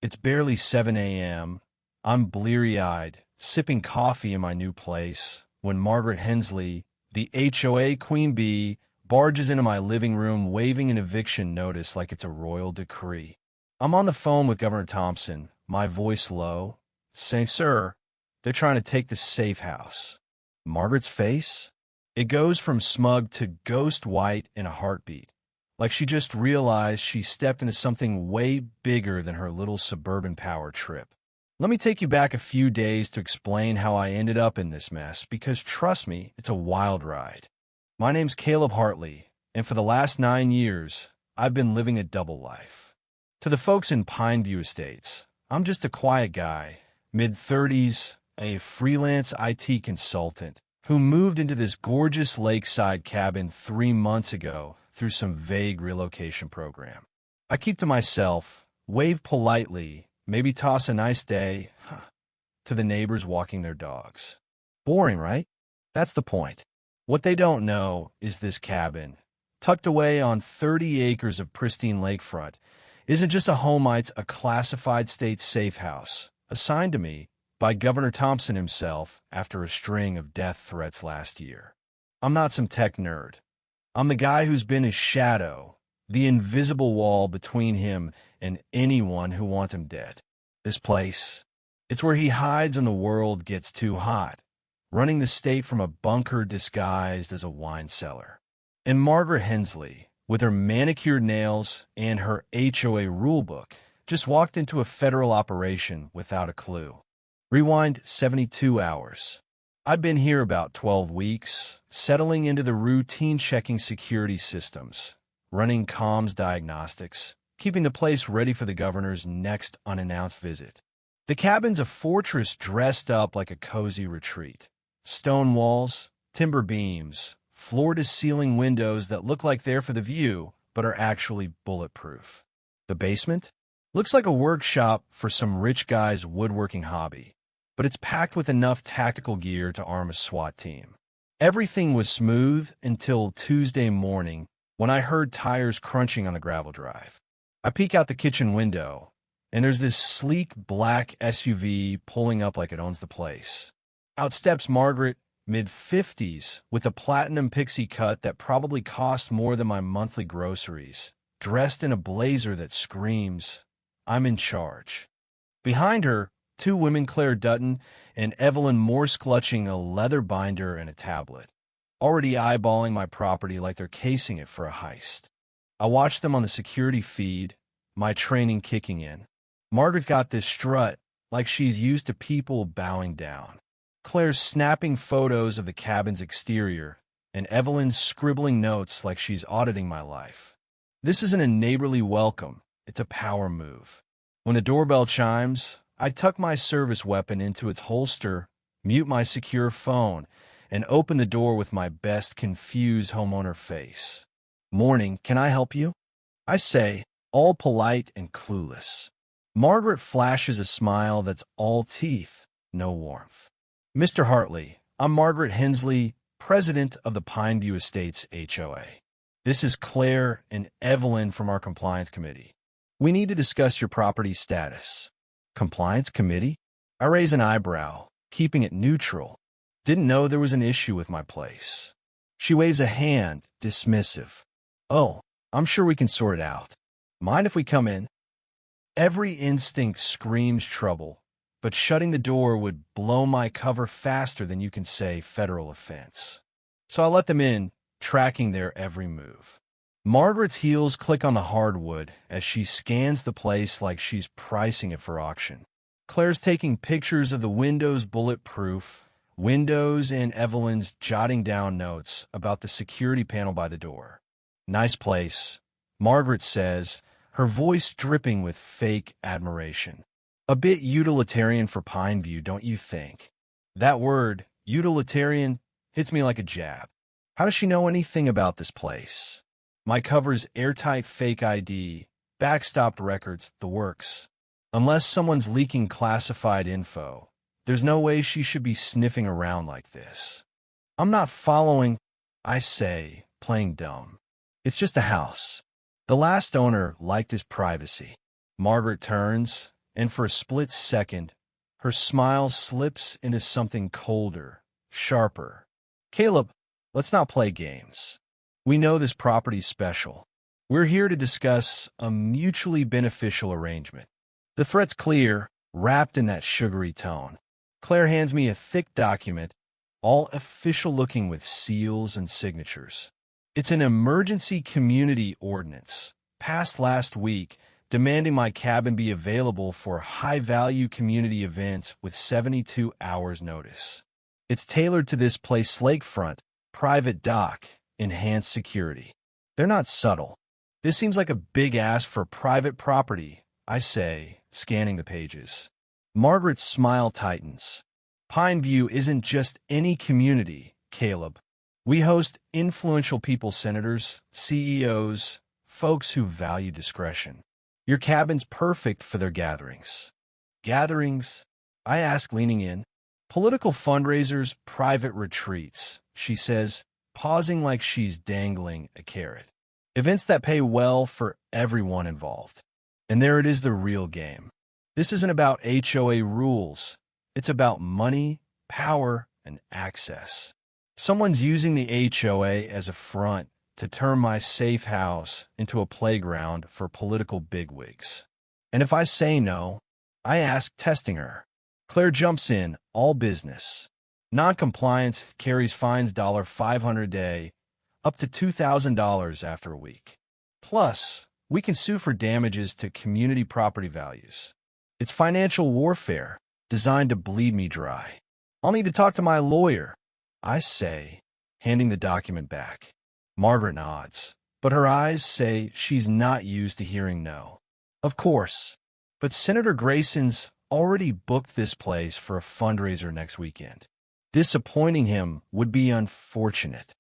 It's barely 7 a.m. I'm bleary-eyed, sipping coffee in my new place, when Margaret Hensley, the HOA queen bee, barges into my living room waving an eviction notice like it's a royal decree. I'm on the phone with Governor Thompson, my voice low, saying, "Sir, they're trying to take the safe house." Margaret's face? It goes from smug to ghost white in a heartbeat, like she just realized she stepped into something way bigger than her little suburban power trip. Let me take you back a few days to explain how I ended up in this mess, because trust me, it's a wild ride. My name's Caleb Hartley, and for the last 9 years, I've been living a double life. To the folks in Pineview Estates, I'm just a quiet guy, mid-30s, a freelance IT consultant, who moved into this gorgeous lakeside cabin 3 months ago through some vague relocation program. I keep to myself, wave politely, maybe toss a nice day to the neighbors walking their dogs. Boring, right? That's the point. What they don't know is this cabin, tucked away on 30 acres of pristine lakefront, isn't just a home, it's a classified state safe house, assigned to me by Governor Thompson himself after a string of death threats last year. I'm not some tech nerd. I'm the guy who's been his shadow, the invisible wall between him and anyone who wants him dead. This place, it's where he hides when the world gets too hot, running the state from a bunker disguised as a wine cellar. And Margaret Hensley, with her manicured nails and her HOA rulebook, just walked into a federal operation without a clue. Rewind 72 hours. I've been here about 12 weeks, settling into the routine checking security systems, running comms diagnostics, keeping the place ready for the governor's next unannounced visit. The cabin's a fortress dressed up like a cozy retreat. Stone walls, timber beams, floor-to-ceiling windows that look like they're for the view, but are actually bulletproof. The basement? Looks like a workshop for some rich guy's woodworking hobby, but it's packed with enough tactical gear to arm a SWAT team. Everything was smooth until Tuesday morning when I heard tires crunching on the gravel drive. I peek out the kitchen window, and there's this sleek black SUV pulling up like it owns the place. Out steps Margaret, mid-50s, with a platinum pixie cut that probably cost more than my monthly groceries, dressed in a blazer that screams, "I'm in charge." Behind her, 2 women, Claire Dutton and Evelyn Morse, clutching a leather binder and a tablet, already eyeballing my property like they're casing it for a heist. I watch them on the security feed, my training kicking in. Margaret's got this strut like she's used to people bowing down. Claire's snapping photos of the cabin's exterior, and Evelyn's scribbling notes like she's auditing my life. This isn't a neighborly welcome, it's a power move. When the doorbell chimes, I tuck my service weapon into its holster, mute my secure phone, and open the door with my best confused homeowner face. "Morning, can I help you?" I say, all polite and clueless. Margaret flashes a smile that's all teeth, no warmth. "Mr. Hartley, I'm Margaret Hensley, president of the Pineview Estates HOA. This is Claire and Evelyn from our compliance committee. We need to discuss your property status." "Compliance committee?" I raise an eyebrow, keeping it neutral. Didn't know there was an issue with my place. She waves a hand, dismissive. "Oh, I'm sure we can sort it out. Mind if we come in?" Every instinct screams trouble, but shutting the door would blow my cover faster than you can say federal offense. So I let them in, tracking their every move. Margaret's heels click on the hardwood as she scans the place like she's pricing it for auction. Claire's taking pictures of the windows bulletproof, windows, and Evelyn's jotting down notes about the security panel by the door. "Nice place," Margaret says, her voice dripping with fake admiration. A bit utilitarian for Pineview, don't you think? That word, utilitarian, hits me like a jab. How does she know anything about this place? My cover's airtight fake ID, backstopped records, the works. Unless someone's leaking classified info, there's no way she should be sniffing around like this. "I'm not following," I say, playing dumb. "It's just a house. The last owner liked his privacy." Margaret turns, and for a split second, her smile slips into something colder, sharper. Caleb, let's not play games. We know this property's special. We're here to discuss a mutually beneficial arrangement. The threat's clear, wrapped in that sugary tone. Claire hands me a thick document, all official-looking with seals and signatures. It's an emergency community ordinance, passed last week, demanding my cabin be available for high-value community events with 72 hours notice. It's tailored to this place's lakefront, private dock, enhanced security. They're not subtle. This seems like a big ask for private property, I say, scanning the pages. Margaret's smile tightens. Pineview isn't just any community, Caleb. We host influential people, senators, CEOs, folks who value discretion. Your cabin's perfect for their gatherings. Gatherings? I ask, leaning in. Political fundraisers, private retreats, she says, pausing like she's dangling a carrot. Events that pay well for everyone involved. And there it is, the real game. This isn't about HOA rules. It's about money, power, and access. Someone's using the HOA as a front to turn my safe house into a playground for political bigwigs. And if I say no, I ask, testing her. Claire jumps in, all business. Non-compliance carries fines $500 a day, up to $2,000 after a week. Plus, we can sue for damages to community property values. It's financial warfare designed to bleed me dry. I'll need to talk to my lawyer, I say, handing the document back. Margaret nods, but her eyes say she's not used to hearing no. Of course, but Senator Grayson's already booked this place for a fundraiser next weekend. Disappointing him would be unfortunate.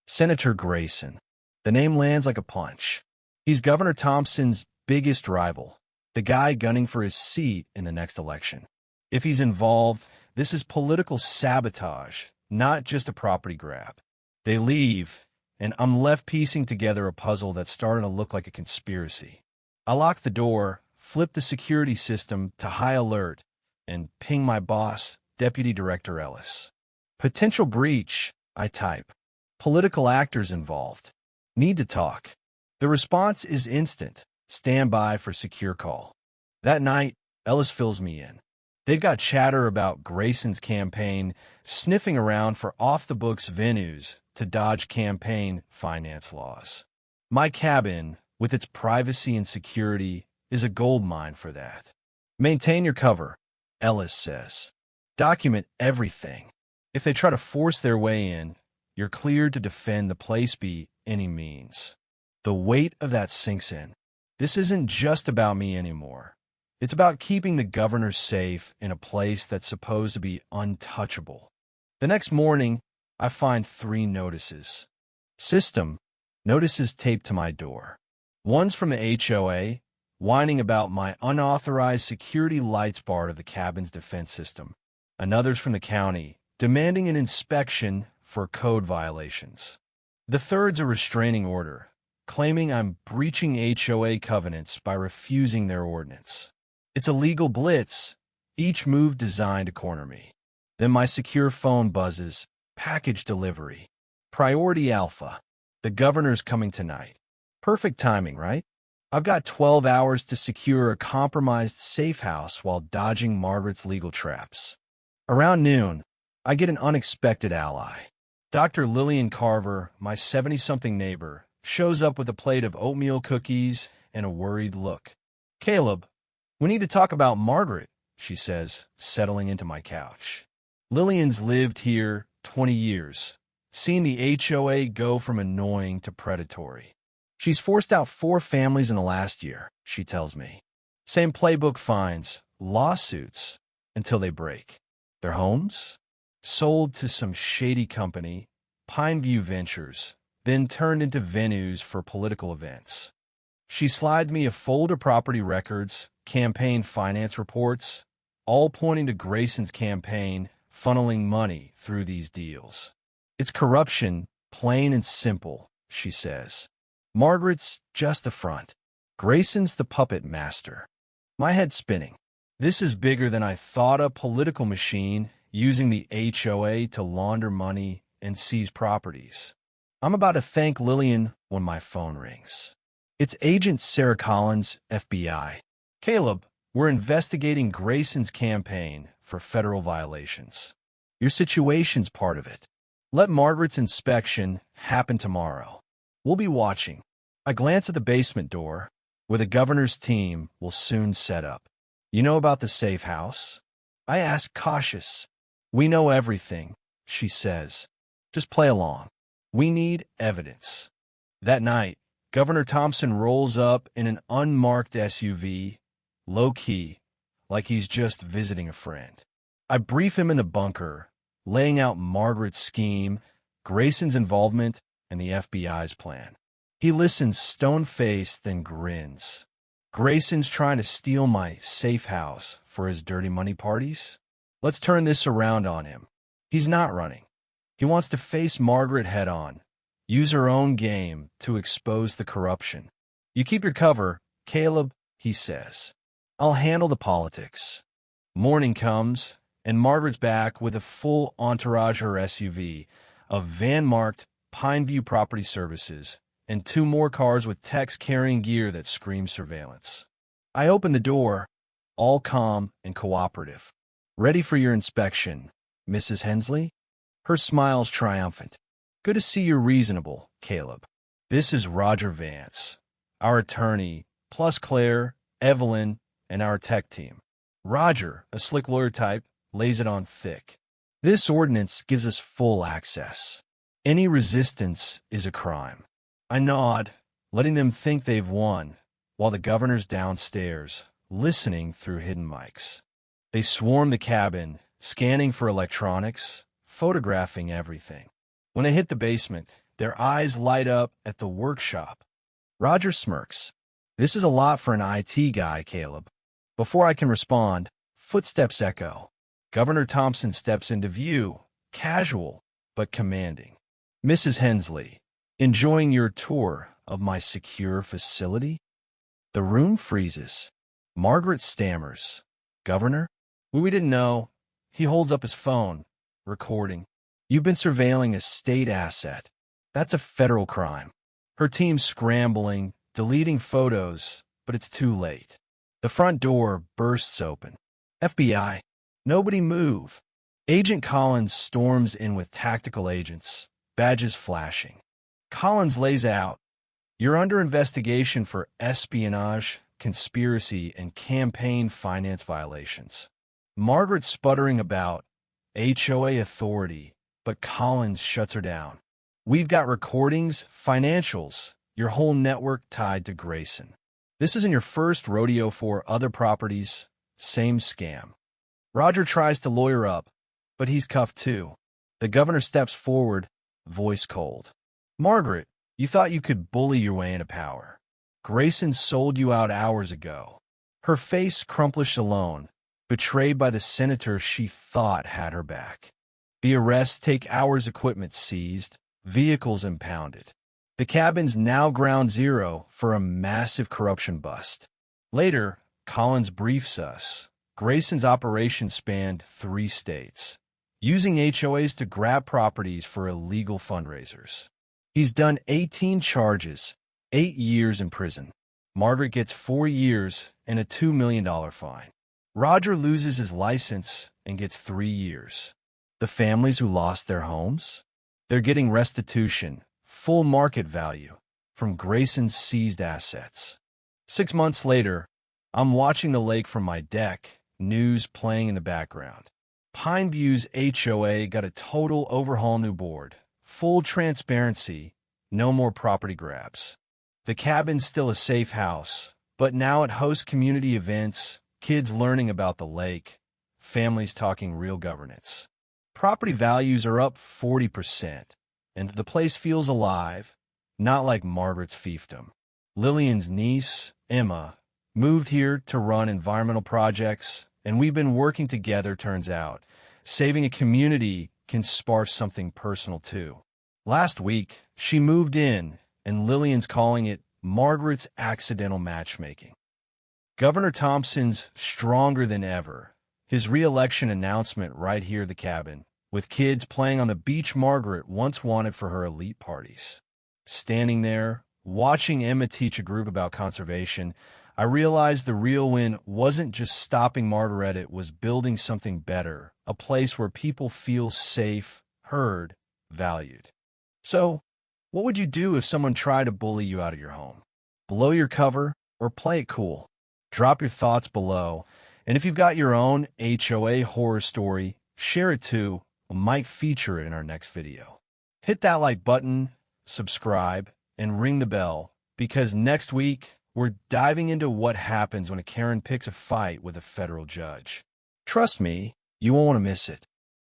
Senator Grayson. The name lands like a punch. He's Governor Thompson's biggest rival, the guy gunning for his seat in the next election. If he's involved, this is political sabotage, not just a property grab. They leave, and I'm left piecing together a puzzle that's starting to look like a conspiracy. I lock the door, flip the security system to high alert, and ping my boss, Deputy Director Ellis. Potential breach, I type. Political actors involved. Need to talk. The response is instant. Stand by for secure call. That night, Ellis fills me in. They've got chatter about Grayson's campaign, sniffing around for off-the-books venues to dodge campaign finance laws. My cabin, with its privacy and security, is a goldmine for that. Maintain your cover, Ellis says. Document everything. If they try to force their way in, you're cleared to defend the place by any means. The weight of that sinks in. This isn't just about me anymore. It's about keeping the governor safe in a place that's supposed to be untouchable. The next morning, I find 3 notices. System, notices taped to my door. One's from the HOA, whining about my unauthorized security lights bar of the cabin's defense system. Another's from the county, demanding an inspection for code violations. The third's a restraining order, claiming I'm breaching HOA covenants by refusing their ordinance. It's a legal blitz, each move designed to corner me. Then my secure phone buzzes, package delivery. Priority Alpha. The governor's coming tonight. Perfect timing, right? I've got 12 hours to secure a compromised safe house while dodging Margaret's legal traps. Around noon, I get an unexpected ally. Dr. Lillian Carver, my 70-something neighbor, shows up with a plate of oatmeal cookies and a worried look. Caleb, we need to talk about Margaret, she says, settling into my couch. Lillian's lived here 20 years, seen the HOA go from annoying to predatory. She's forced out 4 families in the last year, she tells me. Same playbook finds, lawsuits, until they break. Their homes? Sold to some shady company, Pineview Ventures, then turned into venues for political events. She slides me a folder of property records, campaign finance reports, all pointing to Grayson's campaign funneling money through these deals. It's corruption, plain and simple, she says. Margaret's just the front. Grayson's the puppet master. My head's spinning. This is bigger than I thought. A political machine using the HOA to launder money and seize properties. I'm about to thank Lillian when my phone rings. It's Agent Sarah Collins, FBI. Caleb, we're investigating Grayson's campaign for federal violations. Your situation's part of it. Let Margaret's inspection happen tomorrow. We'll be watching. I glance at the basement door, where the governor's team will soon set up. You know about the safe house? I ask, cautious. We know everything, she says. Just play along. We need evidence. That night, Governor Thompson rolls up in an unmarked SUV, low-key, like he's just visiting a friend. I brief him in the bunker, laying out Margaret's scheme, Grayson's involvement, and the FBI's plan. He listens stone-faced, then grins. Grayson's trying to steal my safe house for his dirty money parties? Let's turn this around on him. He's not running. He wants to face Margaret head-on, use her own game to expose the corruption. You keep your cover, Caleb, he says. I'll handle the politics. Morning comes, and Margaret's back with a full entourage of her SUV, a van marked Pineview Property Services, and 2 more cars with techs carrying gear that screams surveillance. I open the door, all calm and cooperative. Ready for your inspection, Mrs. Hensley? Her smile's triumphant. Good to see you're reasonable, Caleb. This is Roger Vance, our attorney, plus Claire, Evelyn, and our tech team. Roger, a slick lawyer type, lays it on thick. This ordinance gives us full access. Any resistance is a crime. I nod, letting them think they've won, while the governor's downstairs, listening through hidden mics. They swarm the cabin, scanning for electronics, photographing everything. When they hit the basement, their eyes light up at the workshop. Roger smirks. This is a lot for an IT guy, Caleb. Before I can respond, footsteps echo. Governor Thompson steps into view, casual but commanding. Mrs. Hensley, enjoying your tour of my secure facility? The room freezes. Margaret stammers. Governor? We didn't know. He holds up his phone, recording. You've been surveilling a state asset. That's a federal crime. Her team's scrambling, deleting photos, but it's too late. The front door bursts open. FBI. Nobody move. Agent Collins storms in with tactical agents, badges flashing. Collins lays out, you're under investigation for espionage, conspiracy, and campaign finance violations. Margaret's sputtering about HOA authority, but Collins shuts her down. We've got recordings, financials, your whole network tied to Grayson. This isn't your first rodeo for other properties, same scam. Roger tries to lawyer up, but he's cuffed too. The governor steps forward, voice cold. Margaret, you thought you could bully your way into power. Grayson sold you out hours ago. Her face crumplish alone, betrayed by the senator she thought had her back. The arrests take hours, equipment seized, vehicles impounded. The cabin's now ground zero for a massive corruption bust. Later, Collins briefs us. Grayson's operation spanned 3 states, using HOAs to grab properties for illegal fundraisers. He's done 18 charges, 8 years in prison. Margaret gets 4 years and a $2 million fine. Roger loses his license and gets 3 years. The families who lost their homes? They're getting restitution, full market value, from Grayson's seized assets. 6 months later, I'm watching the lake from my deck, news playing in the background. Pineview's HOA got a total overhaul new board. Full transparency, no more property grabs. The cabin's still a safe house, but now it hosts community events, kids learning about the lake, families talking real governance. Property values are up 40%, and the place feels alive, not like Margaret's fiefdom. Lillian's niece, Emma, moved here to run environmental projects, and we've been working together, turns out. Saving a community can spark something personal, too. Last week, she moved in, and Lillian's calling it Margaret's accidental matchmaking. Governor Thompson's stronger than ever. His re-election announcement right here at the cabin, with kids playing on the beach Margaret once wanted for her elite parties. Standing there, watching Emma teach a group about conservation, I realized the real win wasn't just stopping Margaret, it was building something better, a place where people feel safe, heard, valued. So, what would you do if someone tried to bully you out of your home? Blow your cover or play it cool? Drop your thoughts below. And if you've got your own HOA horror story, share it too. We might feature it in our next video. Hit that like button, subscribe, and ring the bell, because next week, we're diving into what happens when a Karen picks a fight with a federal judge. Trust me, you won't want to miss it.